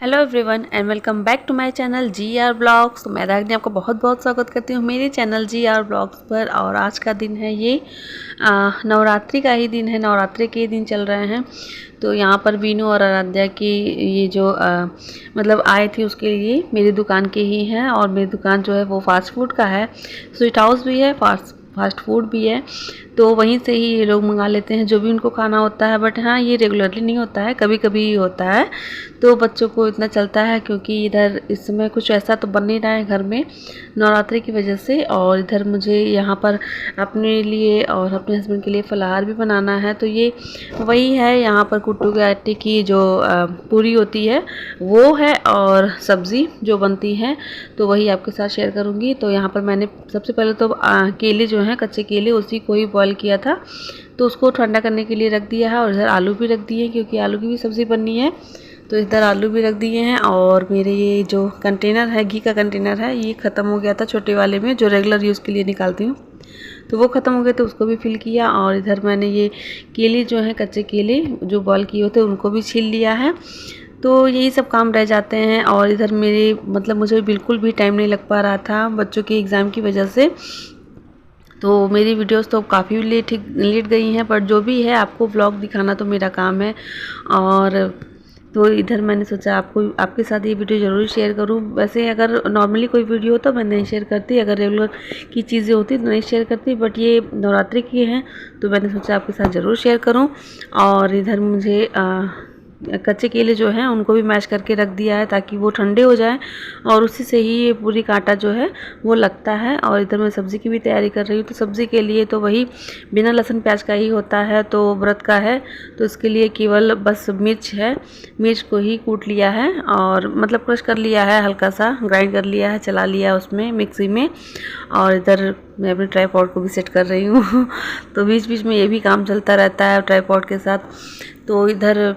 Hello everyone and welcome back to my channel GR blogs. तो मैं रागनी आपका बहुत बहुत स्वागत करती हूँ मेरे चैनल GR ब्लॉग्स पर। और आज का दिन है ये नवरात्रि का ही दिन है, नवरात्रि के दिन चल रहे हैं। तो यहाँ पर वीनू और आराध्या की ये जो मतलब आए थे उसके लिए मेरी दुकान के ही हैं। और मेरी दुकान जो है वो फास्ट फूड का है, स्वीट हाउस भी है, फास्ट फूड भी है। तो वहीं से ही ये लोग मंगा लेते हैं जो भी उनको खाना होता है। बट हाँ, ये रेगुलरली नहीं होता है, कभी कभी होता है। तो बच्चों को इतना चलता है क्योंकि इधर इस समय कुछ ऐसा तो बन नहीं रहा है घर में नवरात्रि की वजह से। और इधर मुझे यहाँ पर अपने लिए और अपने हस्बैंड के लिए फलाहार भी बनाना है। तो ये वही है, यहाँ पर कुट्टू के आटे की जो पूरी होती है वो है और सब्ज़ी जो बनती है तो वही आपके साथ शेयर करूँगी। तो यहाँ पर मैंने सबसे पहले तो केले जो हैं, कच्चे केले, उसी को ही बॉईल किया था। तो उसको ठंडा करने के लिए रख दिया है। और इधर आलू भी रख दिए क्योंकि आलू की भी सब्ज़ी बननी है। तो इधर आलू भी रख दिए हैं। और मेरे ये जो कंटेनर है, घी का कंटेनर है, ये ख़त्म हो गया था छोटे वाले में जो रेगुलर यूज़ के लिए निकालती हूँ। तो वो ख़त्म हो गए तो उसको भी फिल किया। और इधर मैंने ये केले जो हैं, कच्चे केले जो बॉईल किए होते उनको भी छील लिया है। तो यही सब काम रह जाते हैं। और इधर मेरे मतलब मुझे बिल्कुल भी टाइम नहीं लग पा रहा था बच्चों के एग्ज़ाम की वजह से। तो मेरी वीडियोस तो काफ़ी लेट गई हैं, पर जो भी है आपको व्लॉग दिखाना तो मेरा काम है। और तो इधर मैंने सोचा आपके साथ ये वीडियो ज़रूर शेयर करूं। वैसे अगर नॉर्मली कोई वीडियो हो तो मैं नहीं शेयर करती, अगर रेगुलर की चीज़ें होती तो नहीं शेयर करती। बट ये नवरात्रि की हैं तो मैंने सोचा आपके साथ ज़रूर शेयर करूं। और इधर मुझे कच्चे केले जो हैं उनको भी मैश करके रख दिया है ताकि वो ठंडे हो जाएं और उसी से ही ये पूरी कांटा जो है वो लगता है। और इधर मैं सब्ज़ी की भी तैयारी कर रही हूँ। तो सब्ज़ी के लिए तो वही बिना लहसुन प्याज का ही होता है, तो व्रत का है। तो इसके लिए केवल बस मिर्च है, मिर्च को ही कूट लिया है और मतलब क्रश कर लिया है, हल्का सा ग्राइंड कर लिया है, चला लिया उसमें मिक्सी में। और इधर मैं अपने ट्राईपॉड को भी सेट कर रही हूँ तो बीच बीच में ये भी काम चलता रहता है ट्राईपॉड के साथ। तो इधर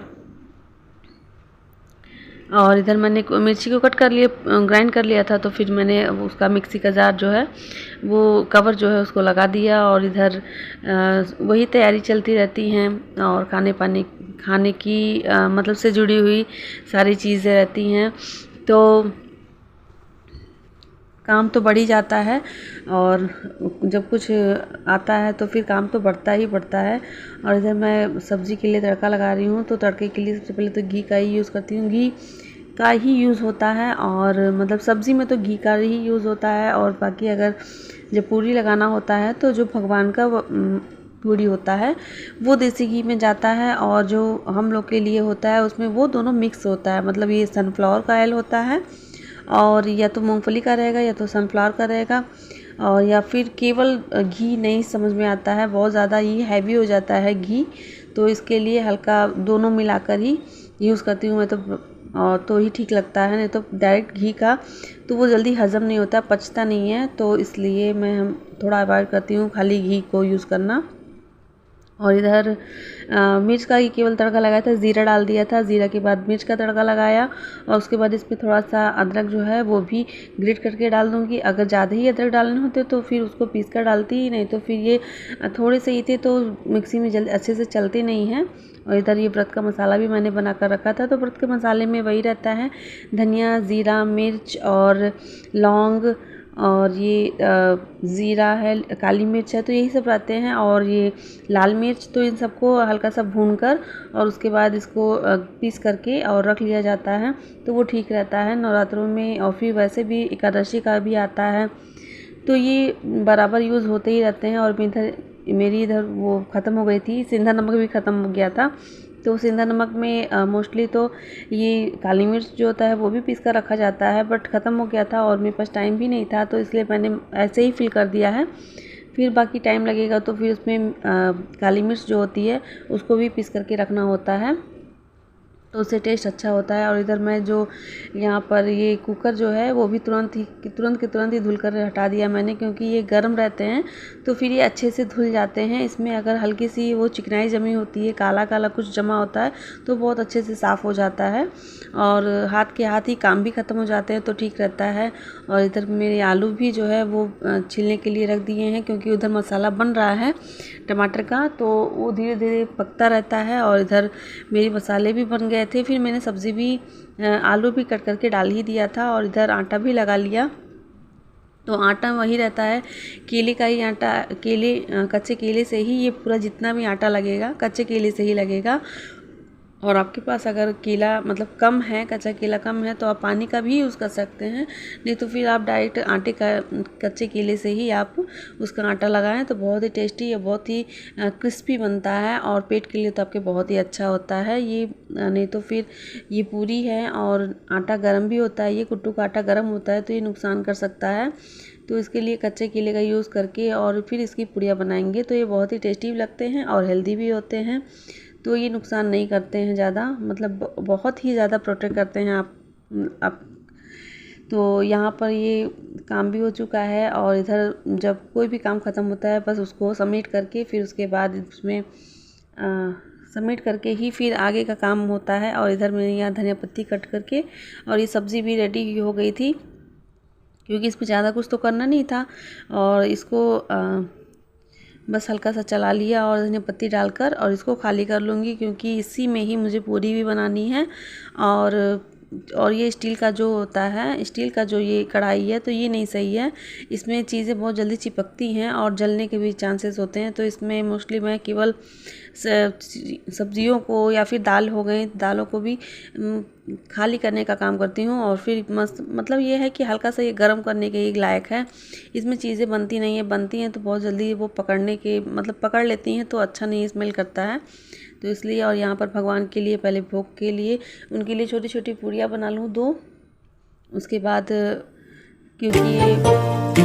मैंने मिर्ची को कट कर लिया, ग्राइंड कर लिया था। तो फिर मैंने उसका मिक्सी का जार जो है वो कवर जो है उसको लगा दिया। और इधर वही तैयारी चलती रहती हैं और खाने की मतलब से जुड़ी हुई सारी चीज़ें रहती हैं। तो काम तो बढ़ ही जाता है और जब कुछ आता है तो फिर काम तो बढ़ता ही बढ़ता है। और इधर मैं सब्ज़ी के लिए तड़का लगा रही हूँ। तो तड़के के लिए सबसे पहले तो घी का ही यूज़ करती हूँ, घी का ही यूज़ होता है। और मतलब सब्ज़ी में तो घी का ही यूज़ होता है। और बाकी अगर जब पूरी लगाना होता है तो जो भगवान का पूरी होता है वो देसी घी में जाता है। और जो हम लोग के लिए होता है उसमें वो दोनों मिक्स होता है, मतलब ये सनफ्लावर का ऑयल होता है और या तो मूंगफली का रहेगा या तो सनफ्लावर का रहेगा। और या फिर केवल घी नहीं समझ में आता है, बहुत ज़्यादा ही हैवी हो जाता है घी। तो इसके लिए हल्का दोनों मिलाकर ही यूज़ करती हूँ मैं तो ही ठीक लगता है। नहीं तो डायरेक्ट घी का तो वो जल्दी हज़म नहीं होता, पचता नहीं है। तो इसलिए मैं थोड़ा अवॉइड करती हूँ खाली घी को यूज़ करना। और इधर मिर्च का ही केवल तड़का लगाया था, ज़ीरा डाल दिया था, ज़ीरा के बाद मिर्च का तड़का लगाया। और उसके बाद इसमें थोड़ा सा अदरक जो है वो भी ग्रेट करके डाल दूँगी। अगर ज़्यादा ही अदरक डालने होते तो फिर उसको पीस कर डालती ही, नहीं तो फिर ये थोड़े से ही थे तो मिक्सी में जल्दी अच्छे से चलते नहीं हैं। और इधर ये व्रत का मसाला भी मैंने बना कर रखा था। तो व्रत के मसाले में वही रहता है, धनिया, ज़ीरा, मिर्च और लौंग और ये ज़ीरा है, काली मिर्च है, तो यही सब रहते हैं। और ये लाल मिर्च, तो इन सबको हल्का सा भूनकर और उसके बाद इसको पीस करके और रख लिया जाता है। तो वो ठीक रहता है नवरात्रों में। और फिर वैसे भी एकादशी का भी आता है तो ये बराबर यूज़ होते ही रहते हैं। और मेरी इधर वो ख़त्म हो गई थी, सिंधा नमक भी ख़त्म हो गया था। तो सिंधा नमक में मोस्टली तो ये काली मिर्च जो होता है वो भी पीस कर रखा जाता है, बट ख़त्म हो गया था और मेरे पास टाइम भी नहीं था, तो इसलिए मैंने ऐसे ही फिल कर दिया है। फिर बाकी टाइम लगेगा तो फिर उसमें काली मिर्च जो होती है उसको भी पीस करके रखना होता है, तो उससे टेस्ट अच्छा होता है। और इधर मैं जो यहाँ पर ये कुकर जो है वो भी तुरंत के तुरंत ही धुल कर हटा दिया मैंने, क्योंकि ये गर्म रहते हैं तो फिर ये अच्छे से धुल जाते हैं। इसमें अगर हल्की सी वो चिकनाई जमी होती है, काला काला कुछ जमा होता है तो बहुत अच्छे से साफ़ हो जाता है और हाथ ही काम भी ख़त्म हो जाते हैं, तो ठीक रहता है। और इधर मेरे आलू भी जो है वो छीलने के लिए रख दिए हैं, क्योंकि उधर मसाला बन रहा है टमाटर का, तो वो धीरे धीरे पकता रहता है। और इधर मेरे मसाले भी बन गए गए थे। फिर मैंने सब्ज़ी भी आलू भी कट करके डाल ही दिया था और इधर आटा भी लगा लिया। तो आटा वही रहता है, केले का ही आटा, कच्चे केले से ही ये पूरा जितना भी आटा लगेगा कच्चे केले से ही लगेगा। और आपके पास अगर केला मतलब कम है, कच्चा केला कम है, तो आप पानी का भी यूज़ कर सकते हैं, नहीं तो फिर आप डायरेक्ट आटे का कच्चे केले से ही आप उसका आटा लगाएं तो बहुत ही टेस्टी और बहुत ही क्रिस्पी बनता है और पेट के लिए तो आपके बहुत ही अच्छा होता है ये। नहीं तो फिर ये पूरी है और आटा गर्म भी होता है, ये कुट्टू का आटा गर्म होता है तो ये नुकसान कर सकता है। तो इसके लिए कच्चे केले का यूज़ करके और फिर इसकी पूड़ियाँ बनाएंगे तो ये बहुत ही टेस्टी भी लगते हैं और हेल्दी भी होते हैं। तो ये नुकसान नहीं करते हैं ज़्यादा, मतलब बहुत ही ज़्यादा प्रोटेक्ट करते हैं आप। तो यहाँ पर ये काम भी हो चुका है और इधर जब कोई भी काम ख़त्म होता है बस उसको सबमिट करके फिर उसके बाद उसमें सबमिट करके ही फिर आगे का काम होता है। और इधर मैंने यहाँ धनिया पत्ती कट करके और ये सब्ज़ी भी रेडी हो गई थी, क्योंकि इसमें ज़्यादा कुछ तो करना नहीं था और इसको बस हल्का सा चला लिया और धनिया पत्ती डालकर और इसको खाली कर लूँगी, क्योंकि इसी में ही मुझे पूरी भी बनानी है। और ये स्टील का जो होता है, स्टील का जो ये कढ़ाई है तो ये नहीं सही है, इसमें चीज़ें बहुत जल्दी चिपकती हैं और जलने के भी चांसेस होते हैं। तो इसमें मोस्टली मैं केवल सब्जियों को या फिर दाल हो गई, दालों को भी खाली करने का काम करती हूँ और फिर मतलब ये है कि हल्का सा ये गर्म करने के ही लायक है। इसमें चीज़ें बनती नहीं है, बनती हैं तो बहुत जल्दी वो पकड़ने के मतलब पकड़ लेती हैं तो अच्छा नहीं स्मेल करता है, तो इसलिए। और यहाँ पर भगवान के लिए पहले भोग के लिए उनके लिए छोटी छोटी पूड़ियाँ बना लूँ 2, उसके बाद क्योंकि ये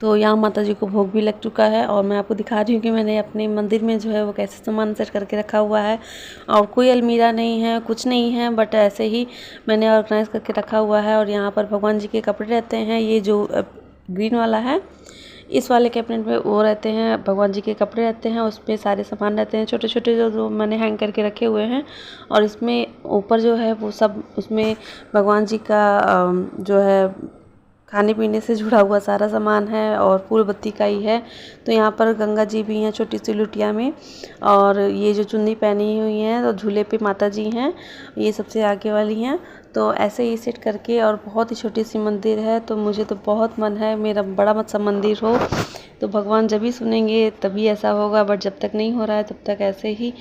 तो यहाँ माता जी को भोग भी लग चुका है और मैं आपको दिखा रही हूँ कि मैंने अपने मंदिर में जो है वो कैसे सामान सेट करके रखा हुआ है। और कोई अलमीरा नहीं है, कुछ नहीं है, बट ऐसे ही मैंने ऑर्गेनाइज करके रखा हुआ है। और यहाँ पर भगवान जी के कपड़े रहते हैं, ये जो ग्रीन वाला है इस वाले कैबिनेट में वो रहते हैं, भगवान जी के कपड़े रहते हैं, उस पर सारे सामान रहते हैं छोटे छोटे जो मैंने हैंग करके रखे हुए हैं। और इसमें ऊपर जो है वो सब उसमें भगवान जी का जो है खाने पीने से जुड़ा हुआ सारा सामान है और फूल बत्ती का ही है। तो यहाँ पर गंगा जी भी हैं छोटी सी लुटिया में, और ये जो चुन्नी पहनी हुई हैं तो झूले पे माता जी हैं, ये सबसे आगे वाली हैं। तो ऐसे ही सेट करके, और बहुत ही छोटी सी मंदिर है तो मुझे तो बहुत मन है मेरा बड़ा मत सा मंदिर हो, तो भगवान जब भी सुनेंगे तभी ऐसा होगा, बट जब तक नहीं हो रहा है तब तक ऐसे ही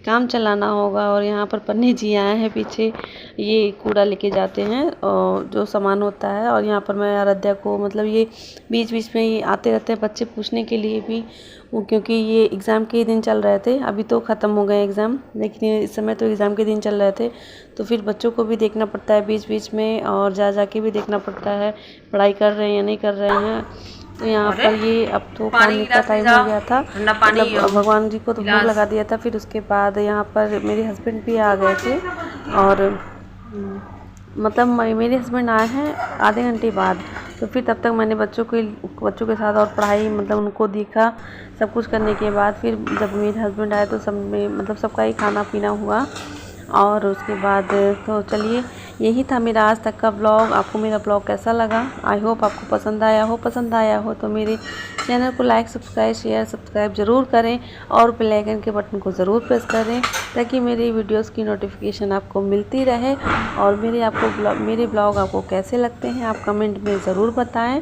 काम चलाना होगा। और यहाँ पर पन्नी जी आए हैं पीछे, ये कूड़ा लेके जाते हैं और जो सामान होता है। और यहाँ पर मैं आराध्या को मतलब ये बीच बीच में ही आते रहते हैं बच्चे पूछने के लिए भी, क्योंकि ये एग्ज़ाम के दिन चल रहे थे, अभी तो ख़त्म हो गए एग्ज़ाम, लेकिन इस समय तो एग्ज़ाम के दिन चल रहे थे, तो फिर बच्चों को भी देखना पड़ता है बीच बीच में, और जा के भी देखना पड़ता है पढ़ाई कर रहे हैं या नहीं कर रहे हैं। तो यहाँ पर ये अब तो खाने का टाइम हो गया था, मतलब भगवान जी को तो भोग लगा दिया था। फिर उसके बाद यहाँ पर मेरे हस्बैंड भी आ गए थे, और मतलब मेरे हस्बैंड आए हैं आधे घंटे बाद। तो फिर तब तक मैंने बच्चों के साथ और पढ़ाई मतलब उनको देखा, सब कुछ करने के बाद फिर जब मेरे हस्बैंड आए तो सब में मतलब सबका ही खाना पीना हुआ। और उसके बाद तो चलिए, यही था मेरा आज तक का ब्लॉग। आपको मेरा ब्लॉग कैसा लगा? आई होप आपको पसंद आया हो तो मेरे चैनल को लाइक सब्सक्राइब ज़रूर करें, और बेल आइकन के बटन को ज़रूर प्रेस करें ताकि मेरी वीडियोस की नोटिफिकेशन आपको मिलती रहे। और मेरे ब्लॉग आपको कैसे लगते हैं आप कमेंट में ज़रूर बताएं,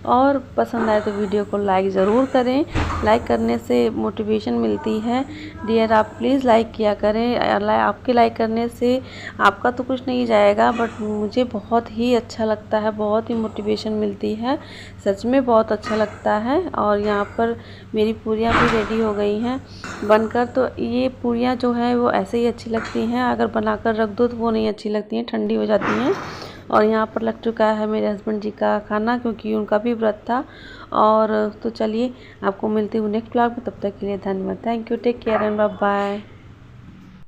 और पसंद आए तो वीडियो को लाइक ज़रूर करें, लाइक करने से मोटिवेशन मिलती है। डियर आप प्लीज़ लाइक किया करें, आपके लाइक करने से आपका तो कुछ नहीं जाएगा, जाएगा, बट मुझे बहुत ही अच्छा लगता है, बहुत ही मोटिवेशन मिलती है, सच में बहुत अच्छा लगता है। और यहाँ पर मेरी पूरियाँ भी रेडी हो गई हैं बनकर। तो ये पूरियाँ जो है वो ऐसे ही अच्छी लगती हैं, अगर बनाकर रख दो तो वो नहीं अच्छी लगती हैं, ठंडी हो जाती हैं। और यहाँ पर लग चुका है मेरे हस्बैंड जी का खाना, क्योंकि उनका भी व्रत था। और तो चलिए आपको मिलती हूँ नेक्स्ट ब्लॉग में, तब तक के लिए धन्यवाद। Thank you, take care and bye bye.